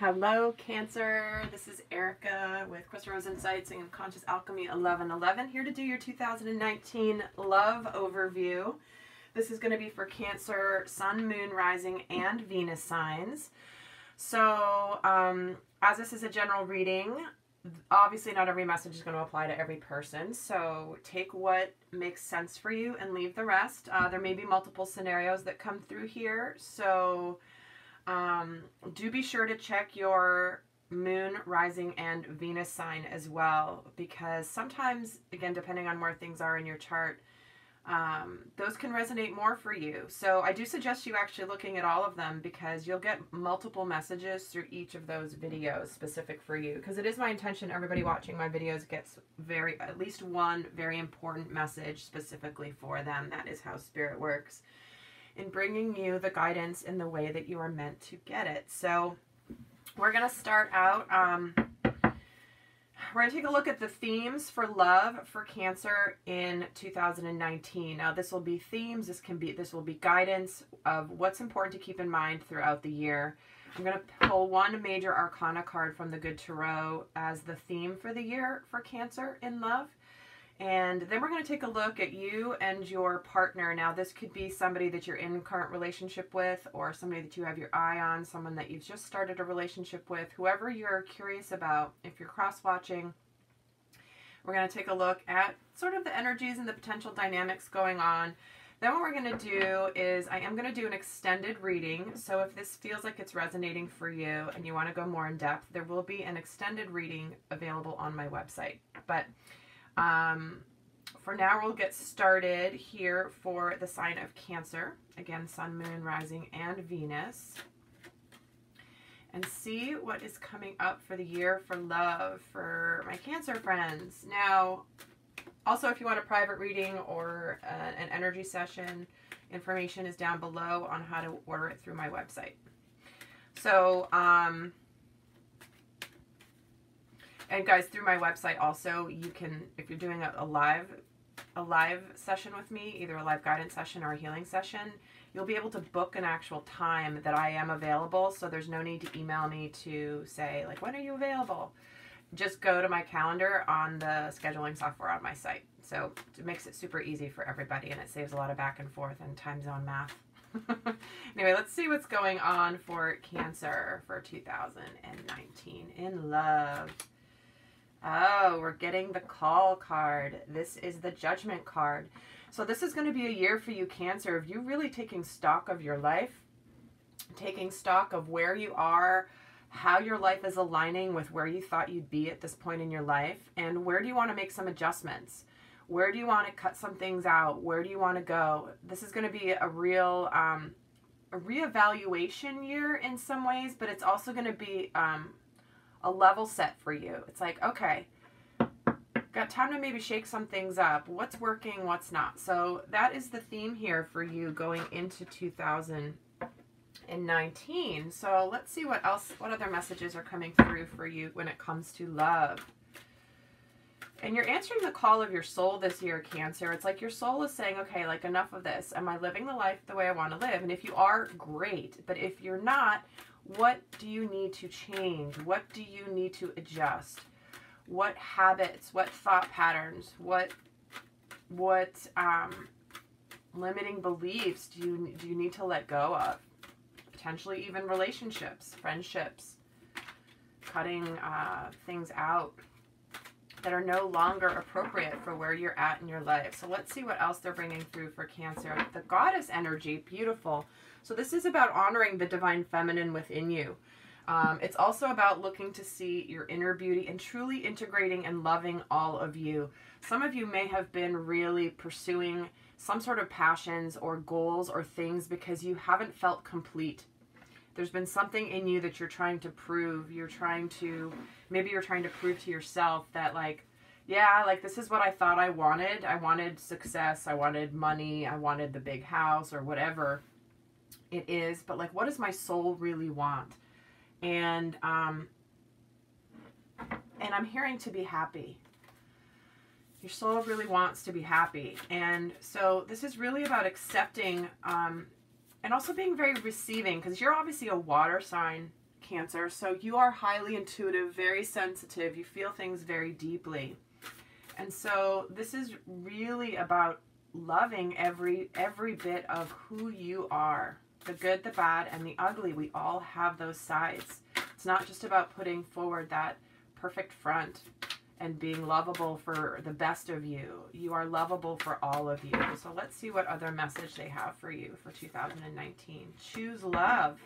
Hello, Cancer. This is Erica with Crystal Rose Insights and Conscious Alchemy 1111, here to do your 2019 love overview. This is going to be for Cancer, Sun, Moon, Rising, and Venus signs. So, as this is a general reading, obviously not every message is going to apply to every person. So take what makes sense for you and leave the rest. There may be multiple scenarios that come through here. So do be sure to check your moon, rising, and Venus sign as well, because sometimes, again, depending on where things are in your chart, those can resonate more for you. So I do suggest you actually looking at all of them, because you'll get multiple messages through each of those videos specific for you, because it is my intention everybody watching my videos gets at least one very important message specifically for them. That is how Spirit works in bringing you the guidance in the way that you are meant to get it. So we're going to start out, we're going to take a look at the themes for love for Cancer in 2019. Now this will be themes, this will be guidance of what's important to keep in mind throughout the year. I'm going to pull one major arcana card from the Good Tarot as the theme for the year for Cancer in love. And then we're going to take a look at you and your partner. Now, this could be somebody that you're in a current relationship with, or somebody that you have your eye on, someone that you've just started a relationship with, whoever you're curious about. If you're cross-watching, we're going to take a look at sort of the energies and the potential dynamics going on. Then what we're going to do is I am going to do an extended reading. So if this feels like it's resonating for you and you want to go more in depth, there will be an extended reading available on my website. But for now, we'll get started here for the sign of Cancer. Again, Sun, Moon, Rising, and Venus. And see what is coming up for the year for love for my Cancer friends. Now, also, if you want a private reading or an energy session, information is down below on how to order it through my website. So, and guys, through my website also, you can, if you're doing a live session with me, either a live guidance session or a healing session, you'll be able to book an actual time that I am available. So there's no need to email me to say, like, when are you available? Just go to my calendar on the scheduling software on my site. So it makes it super easy for everybody, and it saves a lot of back and forth and time zone math. Anyway, let's see what's going on for Cancer for 2019 in love. Oh, we're getting the Call card. This is the Judgment card. So this is going to be a year for you, Cancer, of you really taking stock of your life, taking stock of where you are, how your life is aligning with where you thought you'd be at this point in your life, and where do you want to make some adjustments? Where do you want to cut some things out? Where do you want to go? This is going to be a real a reevaluation year in some ways, but it's also going to be a level set for you. It's like, okay, got time to maybe shake some things up. What's working, what's not? So that is the theme here for you going into 2019. So let's see what other messages are coming through for you when it comes to love. And you're answering the call of your soul this year, Cancer. It's like your soul is saying, okay, like, enough of this. Am I living the life the way I want to live? And if you are, great. But if you're not, what do you need to change? What do you need to adjust? What habits, what thought patterns, what limiting beliefs do you need to let go of? Potentially even relationships, friendships, cutting things out that are no longer appropriate for where you're at in your life. So let's see what else they're bringing through for Cancer. The Goddess energy, beautiful. So this is about honoring the divine feminine within you. It's also about looking to see your inner beauty and truly integrating and loving all of you. Some of you may have been really pursuing some sort of passions or goals or things because you haven't felt complete. There's been something in you that you're trying to prove. Maybe you're trying to prove to yourself that, like, yeah, like, this is what I thought I wanted. I wanted success. I wanted money. I wanted the big house or whatever it is. But, like, what does my soul really want? And I'm hearing to be happy. Your soul really wants to be happy. And so this is really about accepting and also being very receiving, because you're obviously a water sign, Cancer. So you are highly intuitive, very sensitive. You feel things very deeply. And so this is really about loving every bit of who you are. The good, the bad, and the ugly. We all have those sides. It's not just about putting forward that perfect front and being lovable for the best of you. You are lovable for all of you. So let's see what other message they have for you for 2019. Choose love.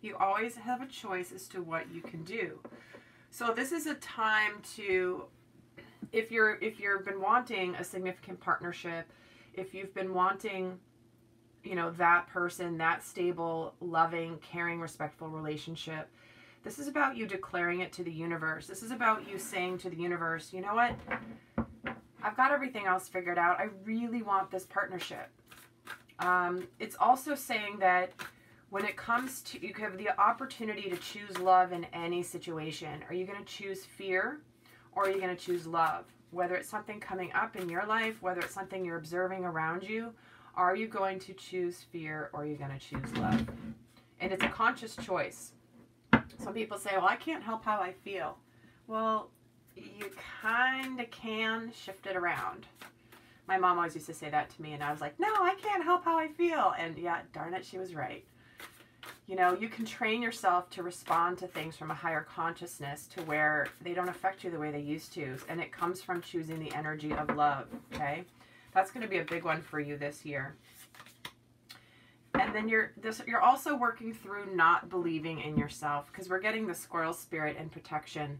You always have a choice as to what you can do. So this is a time to, if you've been wanting a significant partnership, if you've been wanting, you know, that person, that stable, loving, caring, respectful relationship, this is about you declaring it to the universe. This is about you saying to the universe, you know what? I've got everything else figured out. I really want this partnership. It's also saying that when it comes to, you have the opportunity to choose love in any situation. Are you going to choose fear or are you going to choose love? Whether it's something coming up in your life, whether it's something you're observing around you, are you going to choose fear or are you going to choose love? And it's a conscious choice. Some people say, well, I can't help how I feel. Well, you kind of can shift it around. My mom always used to say that to me, and I was like, no, I can't help how I feel. And yeah, darn it, she was right. You know, you can train yourself to respond to things from a higher consciousness to where they don't affect you the way they used to. And it comes from choosing the energy of love, okay? That's going to be a big one for you this year. And then you're also working through not believing in yourself, because we're getting the squirrel spirit and protection.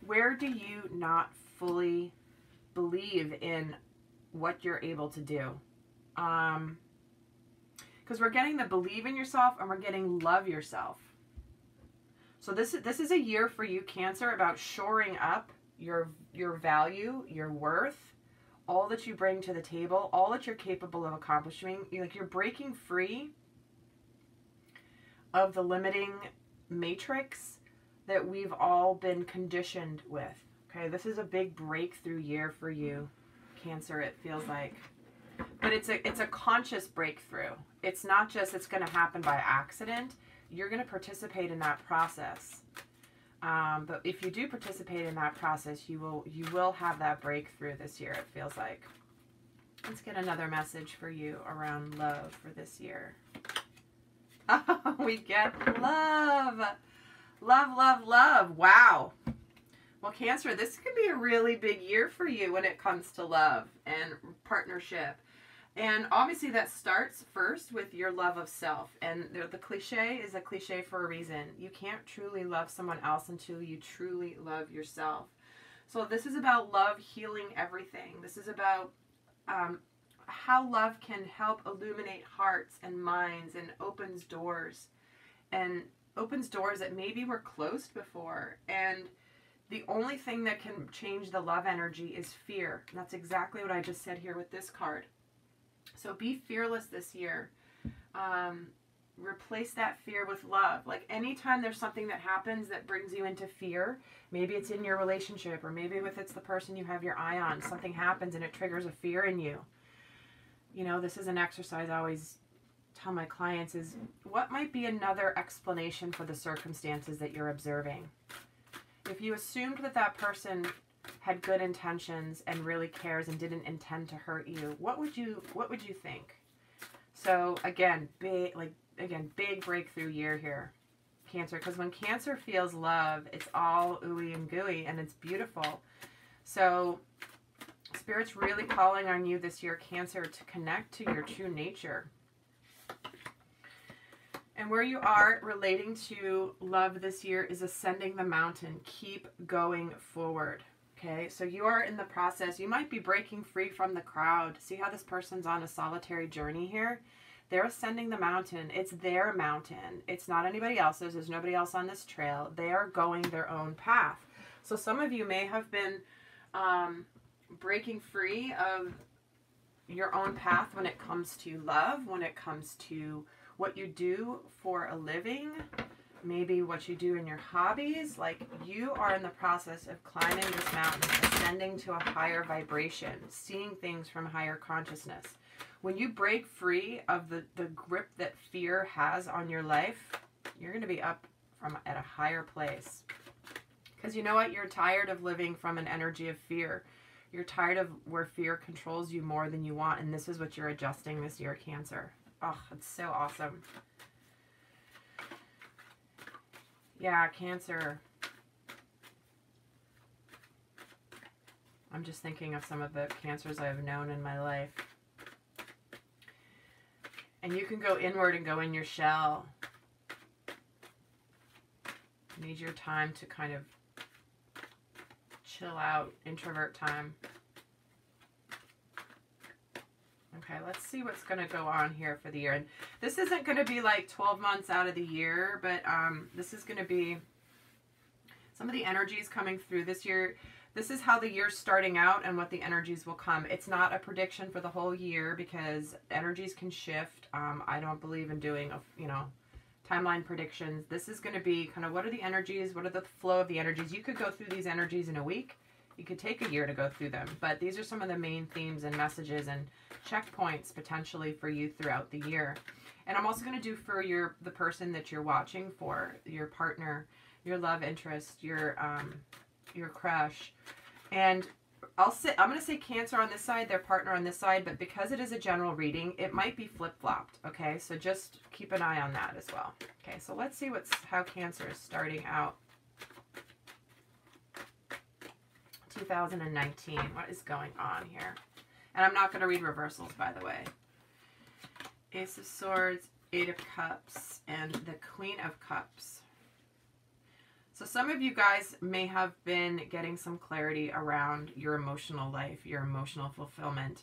Where do you not fully believe in what you're able to do? Because we're getting the believe in yourself and we're getting love yourself. So this is a year for you, Cancer, about shoring up your value, your worth, all that you bring to the table, all that you're capable of accomplishing. You're breaking free of the limiting matrix that we've all been conditioned with. Okay, this is a big breakthrough year for you, Cancer, it feels like. But it's a conscious breakthrough. It's not just it's going to happen by accident. You're going to participate in that process. But if you do participate in that process, you will have that breakthrough this year, it feels like. Let's get another message for you around love for this year. Oh, we get love. Love, love, love. Wow. Well, Cancer, this could be a really big year for you when it comes to love and partnership. And obviously that starts first with your love of self. And the cliche is a cliche for a reason. You can't truly love someone else until you truly love yourself. So this is about love healing everything. This is about how love can help illuminate hearts and minds and opens doors. And opens doors that maybe were closed before. And the only thing that can change the love energy is fear. And that's exactly what I just said here with this card. So be fearless this year. Replace that fear with love. Like anytime there's something that happens that brings you into fear, maybe it's in your relationship or maybe it's the person you have your eye on, something happens and it triggers a fear in you. You know, this is an exercise I always tell my clients is what might be another explanation for the circumstances that you're observing. If you assumed that person had good intentions and really cares and didn't intend to hurt you, what would you think? So again, big breakthrough year here, Cancer, because when Cancer feels love, it's all ooey and gooey and it's beautiful. So Spirit's really calling on you this year, Cancer, to connect to your true nature. And where you are relating to love this year is ascending the mountain. Keep going forward. Okay, so you are in the process. You might be breaking free from the crowd. See how this person's on a solitary journey here? They're ascending the mountain. It's their mountain. It's not anybody else's. There's nobody else on this trail. They are going their own path. So some of you may have been breaking free of your own path when it comes to love, when it comes to what you do for a living, maybe what you do in your hobbies. Like you are in the process of climbing this mountain, ascending to a higher vibration, seeing things from higher consciousness. When you break free of the grip that fear has on your life, You're going to be up from at a higher place. Because you know what? You're tired of living from an energy of fear. You're tired of where fear controls you more than you want. And this is what you're adjusting this year, Cancer. Oh, it's so awesome. Yeah, Cancer. I'm just thinking of some of the Cancers I've known in my life. And you can go inward and go in your shell. You need your time to kind of chill out, introvert time. Okay, let's see what's going to go on here for the year. And this isn't going to be like 12 months out of the year, but this is going to be some of the energies coming through this year. This is how the year's starting out and what the energies will come. It's not a prediction for the whole year because energies can shift. I don't believe in doing, timeline predictions. This is going to be kind of what are the energies, what are the flow of the energies. You could go through these energies in a week. You could take a year to go through them. But these are some of the main themes and messages and checkpoints potentially for you throughout the year. And I'm also going to do for the person that you're watching for, your partner, your love interest, your crush. And I'm going to say Cancer on this side, their partner on this side, but because it is a general reading, it might be flip-flopped, okay? So just keep an eye on that as well. Okay, so let's see how Cancer is starting out. 2019, what is going on here? And I'm not going to read reversals, by the way. Ace of Swords, Eight of Cups, and the Queen of Cups. So some of you guys may have been getting some clarity around your emotional life, your emotional fulfillment,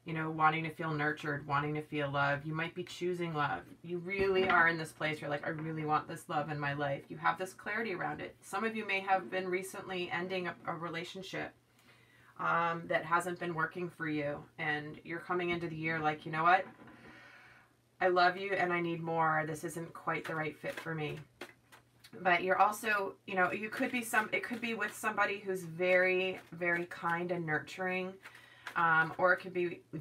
wanting to feel nurtured, wanting to feel love. You might be choosing love. You really are in this place. You're like, I really want this love in my life. You have this clarity around it. Some of you may have been recently ending a relationship that hasn't been working for you. And you're coming into the year like, you know what? I love you and I need more. This isn't quite the right fit for me. But you're also, it could be with somebody who's very, very kind and nurturing. Or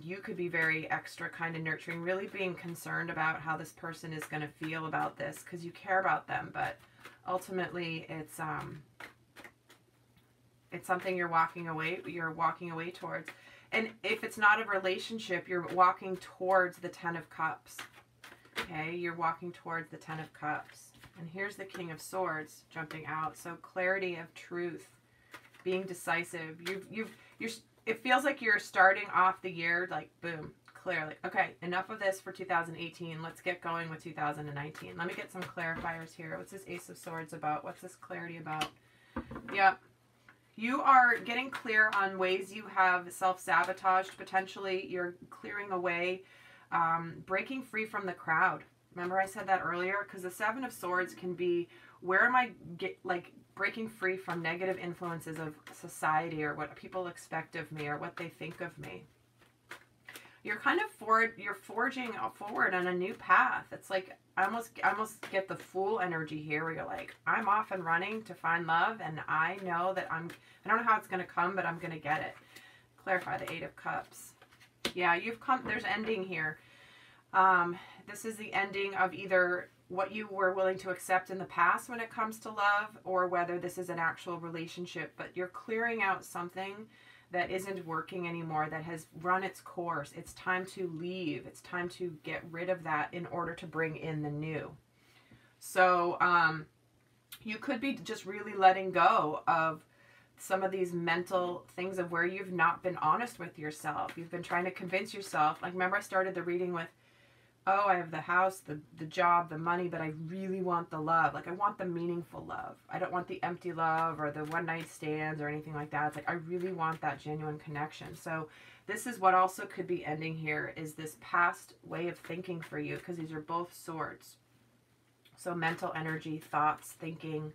you could be very extra kind and nurturing, really being concerned about how this person is going to feel about this because you care about them. But ultimately, it's something you're walking away towards. And if it's not a relationship, you're walking towards the Ten of Cups. Okay, you're walking towards the Ten of Cups. And here's the King of Swords jumping out. So clarity of truth, being decisive. It feels like you're starting off the year like boom, clearly. Okay, enough of this for 2018. Let's get going with 2019. Let me get some clarifiers here. What's this Ace of Swords about? What's this clarity about? Yep. You are getting clear on ways you have self-sabotaged. Potentially, you're clearing away, breaking free from the crowd. Remember I said that earlier? Because the Seven of Swords can be, where am I breaking free from negative influences of society or what people expect of me or what they think of me. You're kind of forging forward on a new path. It's like, I almost get the Fool energy here where you're like, I'm off and running to find love and I know that I don't know how it's going to come, but I'm going to get it. Clarify the Eight of Cups. Yeah, there's ending here. This is the ending of either what you were willing to accept in the past when it comes to love or whether this is an actual relationship. But you're clearing out something that isn't working anymore, that has run its course. It's time to leave. It's time to get rid of that in order to bring in the new. So you could be just really letting go of some of these mental things of where you've not been honest with yourself. You've been trying to convince yourself. Like, remember I started the reading with, oh, I have the house, the job, the money, but I really want the love. Like, I want the meaningful love. I don't want the empty love or the one-night stands or anything like that. It's like, I really want that genuine connection. So this is what also could be ending here, is this past way of thinking for you, because these are both swords. So mental energy, thoughts, thinking,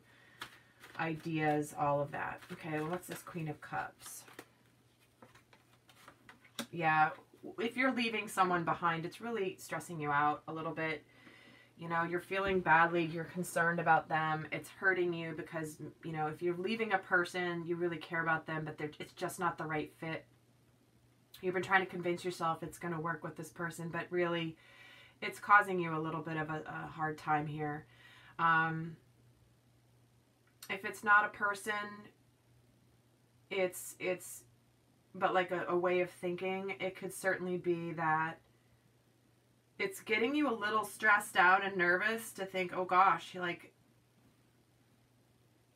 ideas, all of that. Okay, well, what's this Queen of Cups? Yeah, if you're leaving someone behind, it's really stressing you out a little bit. You're feeling badly, you're concerned about them, it's hurting you because, if you're leaving a person, you really care about them, but it's just not the right fit. You've been trying to convince yourself it's going to work with this person, but really, it's causing you a little bit of a hard time here. If it's not a person, it's but like a way of thinking. It could certainly be that it's getting you a little stressed out and nervous to think, oh gosh, like,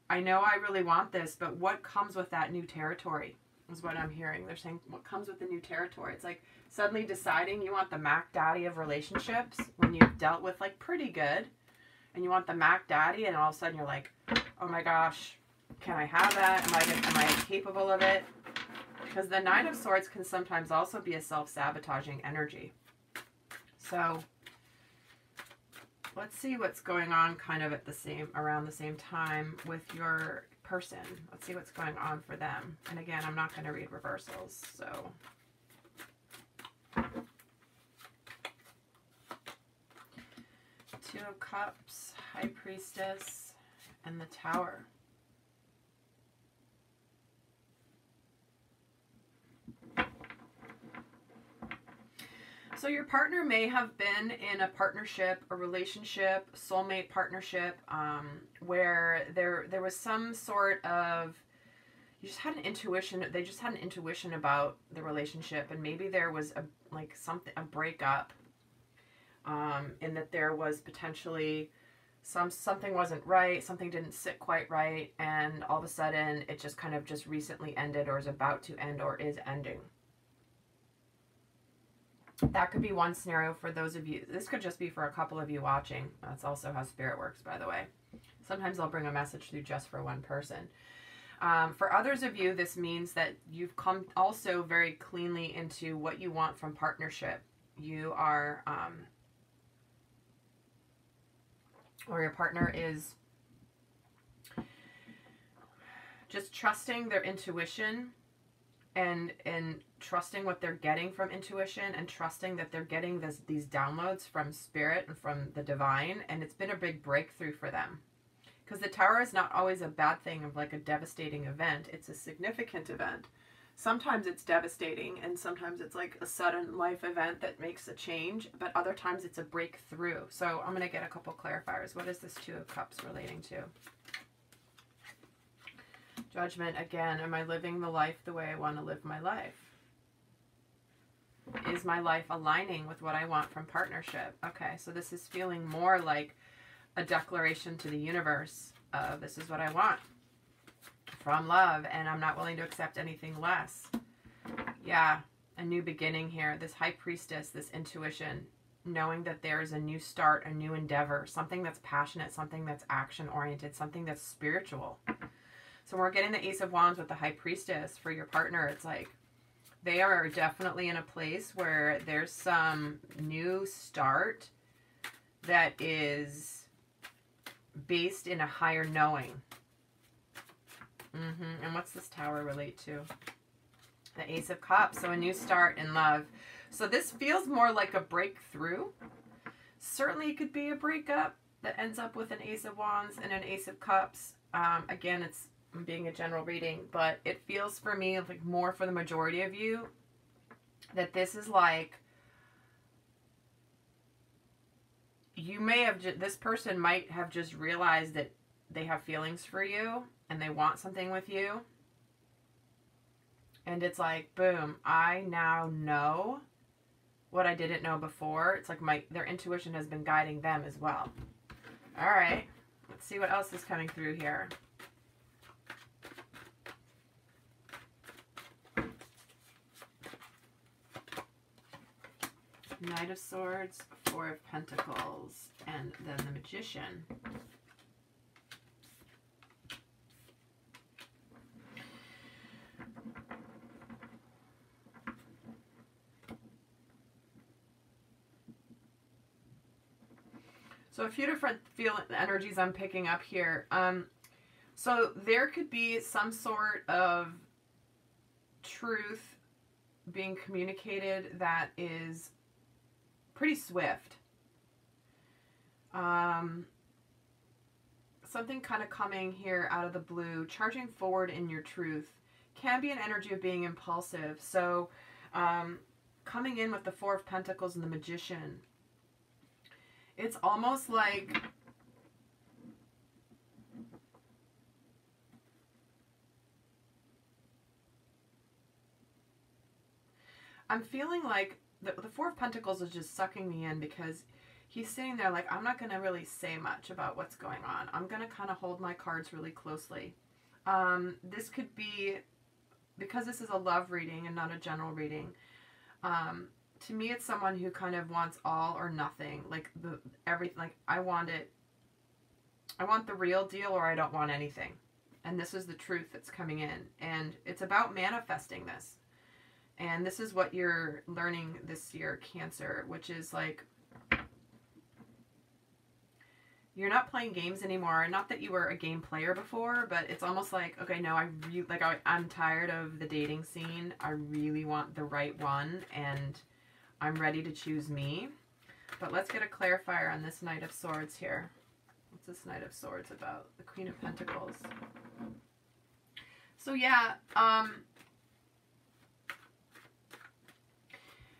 I know I really want this, but what comes with that new territory is what I'm hearing. They're saying, what comes with the new territory? It's like suddenly deciding you want the Mac Daddy of relationships when you've dealt with like pretty good, and you want the Mac Daddy, and all of a sudden you're like, oh my gosh, can I have that? Am I capable of it? Because the Nine of Swords can sometimes also be a self-sabotaging energy. So let's see what's going on kind of around the same time with your person. Let's see what's going on for them. And again, I'm not going to read reversals, so. Two of Cups, High Priestess, and the Tower. So your partner may have been in a partnership, a relationship, soulmate partnership, where there was some sort of, you just had an intuition, they just had an intuition about the relationship, and maybe there was a breakup, in that there was potentially something wasn't right, something didn't sit quite right, and all of a sudden it just kind of just recently ended, or is about to end, or is ending. That could be one scenario for those of you. This could just be for a couple of you watching. That's also how spirit works, by the way. Sometimes I'll bring a message through just for one person. For others of you, this means that you've come also very cleanly into what you want from partnership. You are, or your partner is just trusting their intuition, and trusting what they're getting from intuition, and trusting that they're getting these downloads from spirit and from the divine, and it's been a big breakthrough for them. Because the Tower is not always a bad thing of like a devastating event. It's a significant event. Sometimes it's devastating, and sometimes it's like a sudden life event that makes a change, but other times it's a breakthrough. So I'm going to get a couple clarifiers. What is this Two of Cups relating to? Judgment, again, am I living the life the way I want to live my life? Is my life aligning with what I want from partnership? Okay, so this is feeling more like a declaration to the universe of this is what I want from love, and I'm not willing to accept anything less. Yeah, a new beginning here. This High Priestess, this intuition, knowing that there's a new start, a new endeavor, something that's passionate, something that's action-oriented, something that's spiritual. So we're getting the Ace of Wands with the High Priestess for your partner. It's like they are definitely in a place where there's some new start that is based in a higher knowing. And what's this Tower relate to? The Ace of Cups. So a new start in love. So this feels more like a breakthrough. Certainly it could be a breakup that ends up with an Ace of Wands and an Ace of Cups. Again, it's being a general reading, but it feels for me like more for the majority of you that this is like you may have this person might have just realized that they have feelings for you and they want something with you, and it's like boom, I now know what I didn't know before. It's like their intuition has been guiding them as well. All right, let's see what else is coming through here. Knight of Swords, Four of Pentacles, and then the Magician. So a few different energies I'm picking up here. So there could be some sort of truth being communicated that is pretty swift. Something kind of coming here out of the blue, charging forward in your truth, can be an energy of being impulsive. So coming in with the Four of Pentacles and the Magician, it's almost like I'm feeling like the Four of Pentacles is just sucking me in, because he's sitting there like, I'm not going to really say much about what's going on. I'm going to kind of hold my cards really closely. This could be, because this is a love reading and not a general reading, to me it's someone who kind of wants all or nothing. Like, everything, like, I want the real deal, or I don't want anything. And this is the truth that's coming in. And it's about manifesting this. And this is what you're learning this year, Cancer, which is like, you're not playing games anymore. Not that you were a game player before, but it's almost like, okay, no, I'm tired of the dating scene. I really want the right one, and I'm ready to choose me. But let's get a clarifier on this Knight of Swords here. What's this Knight of Swords about? The Queen of Pentacles. So yeah,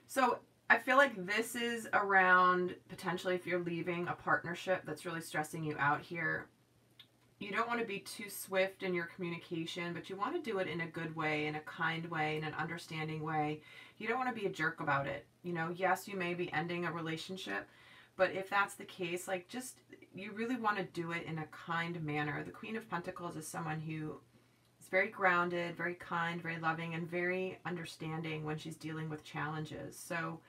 so I feel like this is around potentially if you're leaving a partnership that's really stressing you out here. You don't want to be too swift in your communication, but you want to do it in a good way, in a kind way, in an understanding way. You don't want to be a jerk about it. You know, yes, you may be ending a relationship, but if that's the case, like, just, you really want to do it in a kind manner. The Queen of Pentacles is someone who is very grounded, very kind, very loving, and very understanding when she's dealing with challenges. So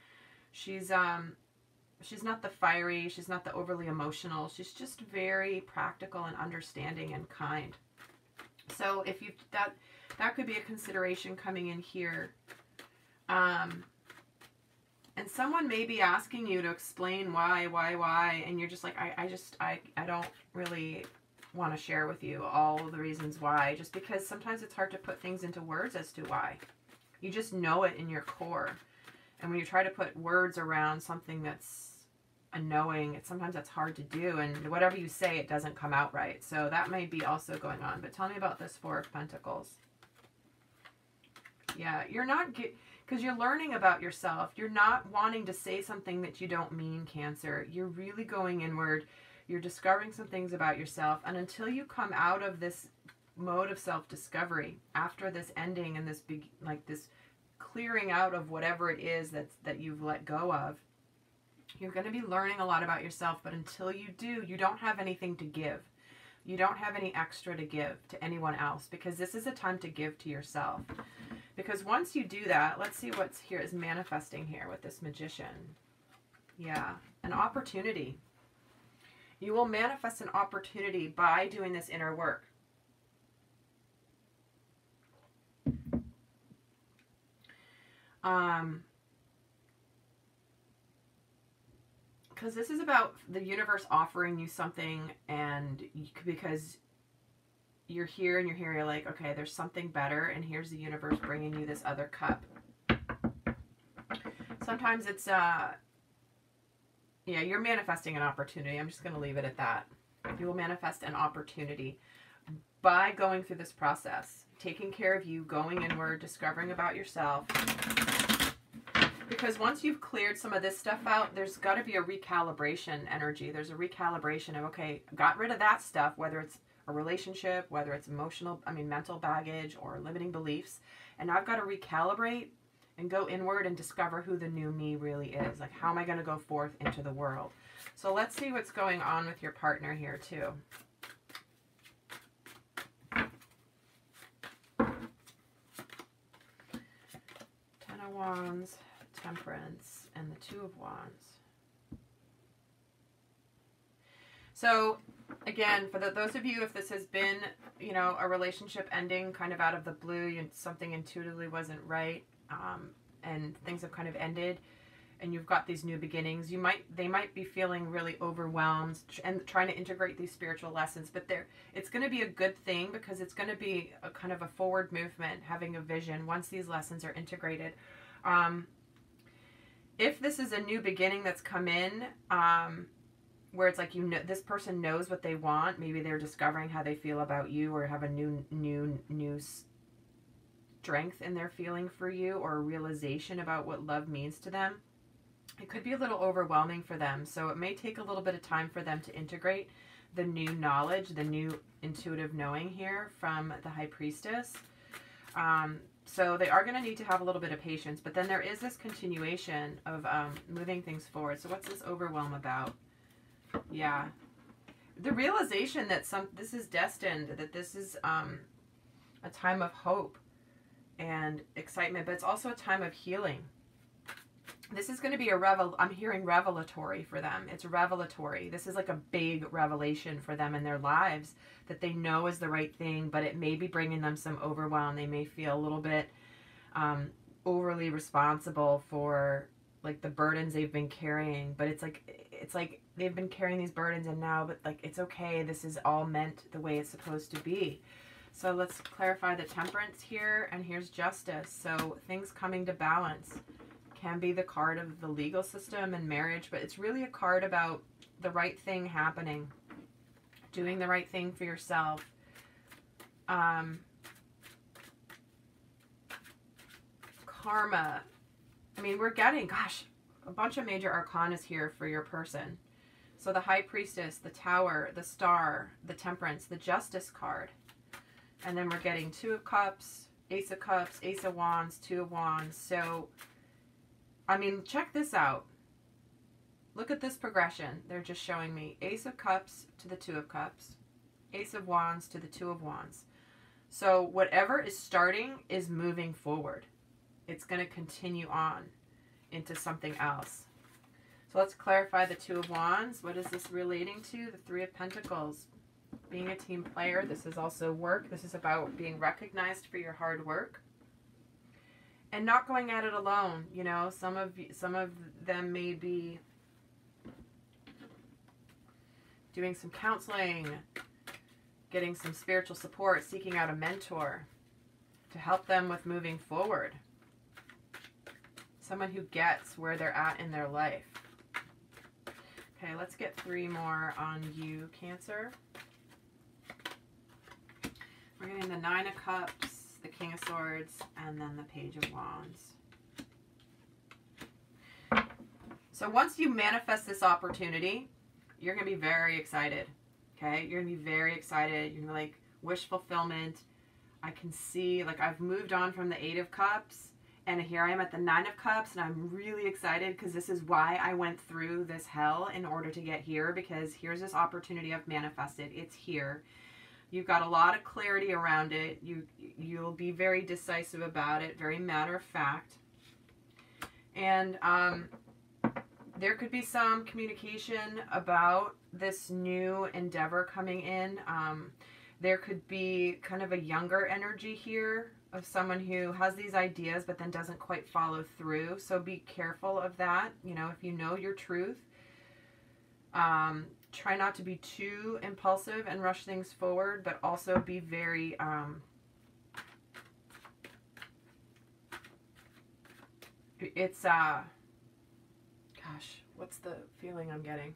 she's not the fiery, she's not the overly emotional. She's just very practical and understanding and kind. So if you that could be a consideration coming in here. And someone may be asking you to explain why, and you're just like, I don't really want to share with you all the reasons why, just because sometimes it's hard to put things into words as to why. You just know it in your core. And when you try to put words around something that's a knowing, sometimes that's hard to do, and whatever you say, it doesn't come out right. So that may be also going on. But tell me about this Four of Pentacles. Yeah, you're not, because you're learning about yourself. You're not wanting to say something that you don't mean, Cancer. You're really going inward. You're discovering some things about yourself. And until you come out of this mode of self-discovery, after this ending and this big, like this clearing out of whatever it is that you've let go of, you're going to be learning a lot about yourself. But until you do, you don't have anything to give. You don't have any extra to give to anyone else, because this is a time to give to yourself. Because once you do that, let's see what's here is manifesting here with this Magician. Yeah, an opportunity. You will manifest an opportunity by doing this inner work. Because this is about the universe offering you something, and because you're here and you're like, okay, there's something better, and here's the universe bringing you this other cup. Sometimes it's, yeah, you're manifesting an opportunity. I'm just going to leave it at that. You will manifest an opportunity by going through this process, taking care of you, going inward, discovering about yourself. Because once you've cleared some of this stuff out, there's got to be a recalibration energy. There's a recalibration of, okay, got rid of that stuff, whether it's a relationship, whether it's mental baggage or limiting beliefs. And I've got to recalibrate and go inward and discover who the new me really is. Like, how am I going to go forth into the world? So let's see what's going on with your partner here too. Ten of Wands, Temperance, and the Two of Wands. So again, for those of you, if this has been, you know, a relationship ending kind of out of the blue, something intuitively wasn't right, and things have kind of ended, and you've got these new beginnings, they might be feeling really overwhelmed and trying to integrate these spiritual lessons, but it's going to be a good thing, because it's going to be a kind of a forward movement, having a vision once these lessons are integrated. If this is a new beginning that's come in, where it's like, you know, this person knows what they want. Maybe they're discovering how they feel about you, or have a new strength in their feeling for you, or a realization about what love means to them. It could be a little overwhelming for them. So it may take a little bit of time for them to integrate the new knowledge, the new intuitive knowing here from the High Priestess. So they are going to need to have a little bit of patience, but then there is this continuation of moving things forward. So what's this overwhelm about? Yeah. The realization that this is destined, that this is a time of hope and excitement, but it's also a time of healing. This is going to be I'm hearing revelatory for them. It's revelatory. This is like a big revelation for them in their lives that they know is the right thing, but it may be bringing them some overwhelm. They may feel a little bit overly responsible for like the burdens they've been carrying, but it's like they've been carrying these burdens and now, but like, it's okay. This is all meant the way it's supposed to be. So let's clarify the temperance here, and here's justice. So things coming to balance can be the card of the legal system and marriage, but it's really a card about the right thing happening, doing the right thing for yourself. Karma. I mean, we're getting, gosh, a bunch of major arcanas here for your person. So the High Priestess, the Tower, the Star, the Temperance, the Justice card. And then we're getting Two of Cups, Ace of Cups, Ace of Wands, Two of Wands. So, I mean, check this out. Look at this progression. They're just showing me Ace of Cups to the Two of Cups, Ace of Wands to the Two of Wands. So whatever is starting is moving forward. It's going to continue on into something else. So let's clarify the Two of Wands. What is this relating to? The Three of Pentacles. Being a team player. This is also work. This is about being recognized for your hard work. And not going at it alone. You know, some of them may be doing some counseling, getting some spiritual support, seeking out a mentor to help them with moving forward. Someone who gets where they're at in their life. Okay, let's get 3 more on you, Cancer. We're getting the Nine of Cups, the King of Swords, and then the Page of Wands. So once you manifest this opportunity, you're going to be very excited. Okay? You're going to be very excited. You're going to like wish fulfillment. I can see, like, I've moved on from the Eight of Cups, and here I am at the Nine of Cups, and I'm really excited because this is why I went through this hell in order to get here, because here's this opportunity I've manifested. It's here. You've got a lot of clarity around it. You'll be very decisive about it, very matter of fact. And there could be some communication about this new endeavor coming in. There could be kind of a younger energy here of someone who has these ideas but then doesn't quite follow through. So be careful of that. You know, if you know your truth, try not to be too impulsive and rush things forward, but also be very gosh, what's the feeling I'm getting?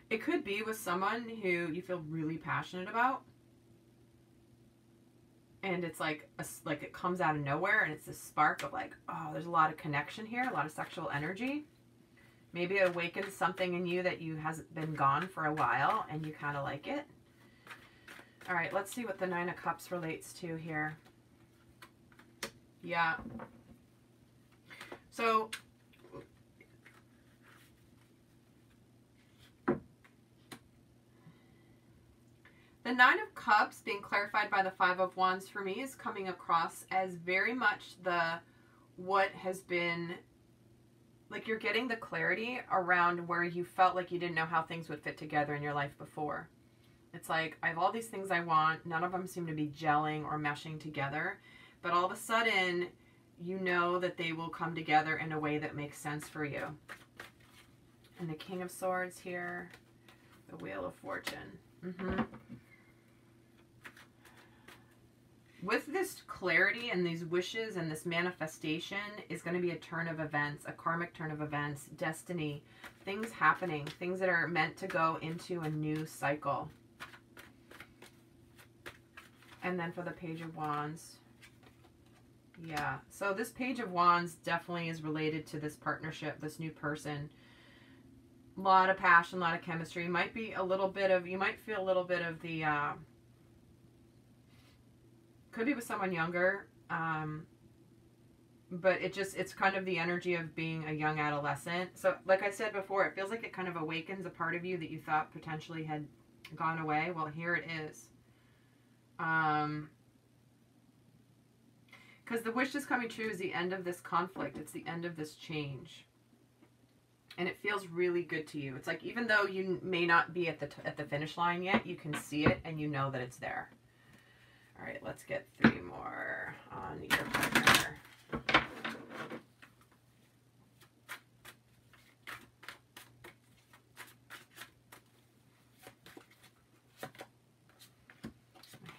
It could be with someone who you feel really passionate about, and it's like it comes out of nowhere, and it's this spark of like, oh, there's a lot of connection here, a lot of sexual energy. Maybe it awakens something in you that has been gone for a while, and you kind of like it. All right, let's see what the Nine of Cups relates to here. Yeah. So the Nine of Cups being clarified by the Five of Wands for me is coming across as very much what has been, like, you're getting the clarity around where you felt like you didn't know how things would fit together in your life before. It's like, I have all these things I want. None of them seem to be gelling or meshing together. But all of a sudden, you know that they will come together in a way that makes sense for you. And the King of Swords here. The Wheel of Fortune. With this clarity and these wishes and this manifestation is going to be a turn of events, a karmic turn of events, destiny, things happening, things that are meant to go into a new cycle. And then for the Page of Wands, yeah. So this Page of Wands definitely is related to this partnership, this new person. lot of passion, a lot of chemistry. Might be a little bit of, you might feel a little bit of the, could be with someone younger, but it's kind of the energy of being a young adolescent. So like I said before, it feels like it kind of awakens a part of you that you thought potentially had gone away. Well, here it is. Because the wish is coming true is the end of this conflict. It's the end of this change. And it feels really good to you. It's like, even though you may not be at the finish line yet, you can see it and you know that it's there. All right, let's get 3 more on your partner.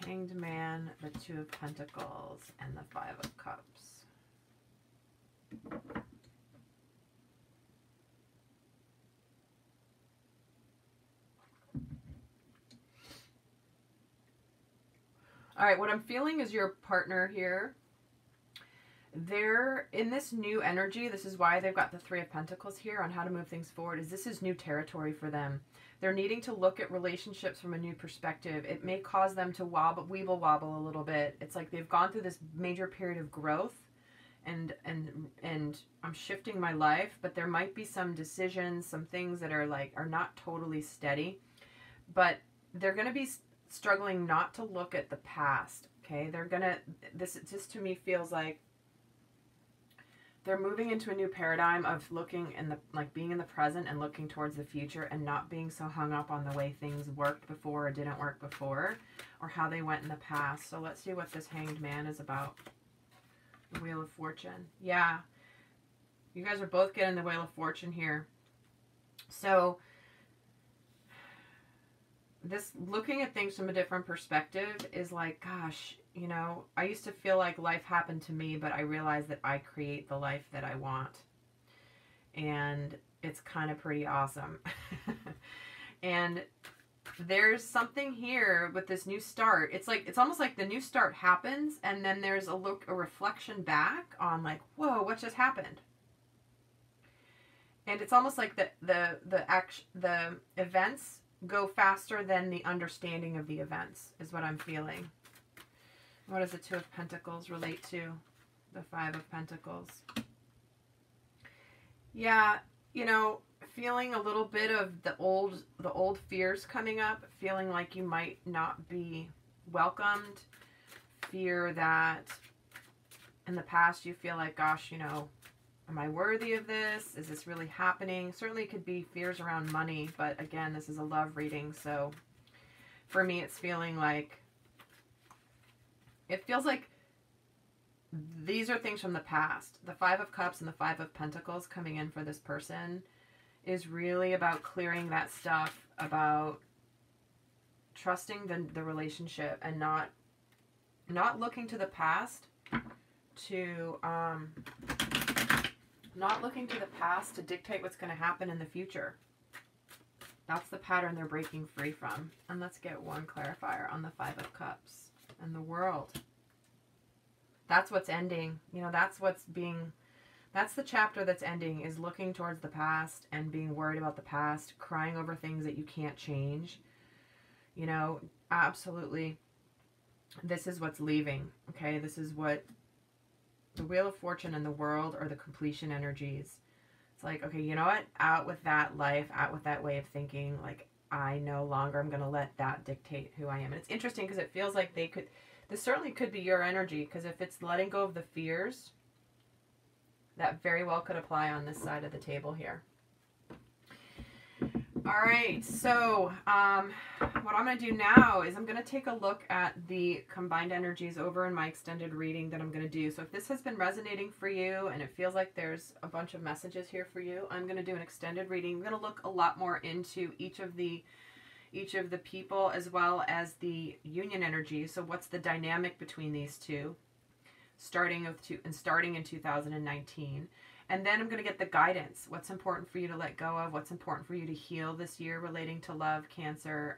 Hanged Man, the 2 of Pentacles, and the 5 of Cups. All right, what I'm feeling is your partner here. They're in this new energy. This is why they've got the 3 of Pentacles here on how to move things forward. Is this is new territory for them. They're needing to look at relationships from a new perspective. It may cause them to weeble wobble a little bit. It's like they've gone through this major period of growth and I'm shifting my life, but there might be some decisions, some things that are not totally steady, but they're going to be struggling not to look at the past. Okay. This just to me feels like they're moving into a new paradigm of looking in the, being in the present and looking towards the future and not being so hung up on the way things worked before or didn't work before or how they went in the past. So let's see what this Hanged Man is about. The Wheel of Fortune. Yeah. You guys are both getting the Wheel of Fortune here. So this looking at things from a different perspective is like, gosh, you know, I used to feel like life happened to me, but I realized that I create the life that I want. And it's kind of pretty awesome. And there's something here with this new start. It's almost like the new start happens and then there's a reflection back on like, whoa, what just happened? And it's almost like the events go faster than the understanding of the events is what I'm feeling. What does the 2 of Pentacles relate to? The 5 of Pentacles. Yeah, you know, feeling a little bit of the old fears coming up, feeling like you might not be welcomed, fear that in the past you feel like, gosh, you know, am I worthy of this? Is this really happening? Certainly could be fears around money, but again, this is a love reading, so for me it's feeling like, it feels like these are things from the past. The 5 of Cups and the 5 of Pentacles coming in for this person is really about clearing that stuff, about trusting the relationship and not looking to the past to not looking to the past to dictate what's going to happen in the future. That's the pattern they're breaking free from. And let's get one clarifier on the 5 of Cups and the World. That's what's ending. You know, that's the chapter that's ending, is looking towards the past and being worried about the past, crying over things that you can't change. You know, absolutely. This is what's leaving. Okay, this is what the Wheel of Fortune and the World are, the completion energies. It's like, okay, you know what? Out with that life, out with that way of thinking. Like, I no longer am going to let that dictate who I am. And it's interesting because it feels like this certainly could be your energy, because if it's letting go of the fears, that very well could apply on this side of the table here. All right, so what I'm going to do now is I'm going to take a look at the combined energies over in my extended reading that I'm going to do. So if this has been resonating for you and it feels like there's a bunch of messages here for you, I'm going to do an extended reading. I'm going to look a lot more into each of the people as well as the union energy. So what's the dynamic between these two, starting in 2019. And then I'm going to get the guidance. What's important for you to let go of? What's important for you to heal this year relating to love, Cancer?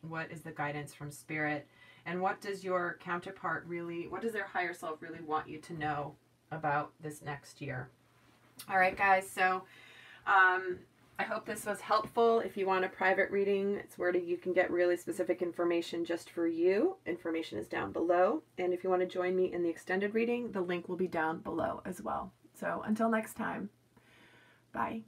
What is the guidance from Spirit? And what does your counterpart what does their higher self really want you to know about this next year? All right, guys. So I hope this was helpful. If you want a private reading, it's where you can get really specific information just for you. Information is down below. And if you want to join me in the extended reading, the link will be down below as well. So until next time, bye.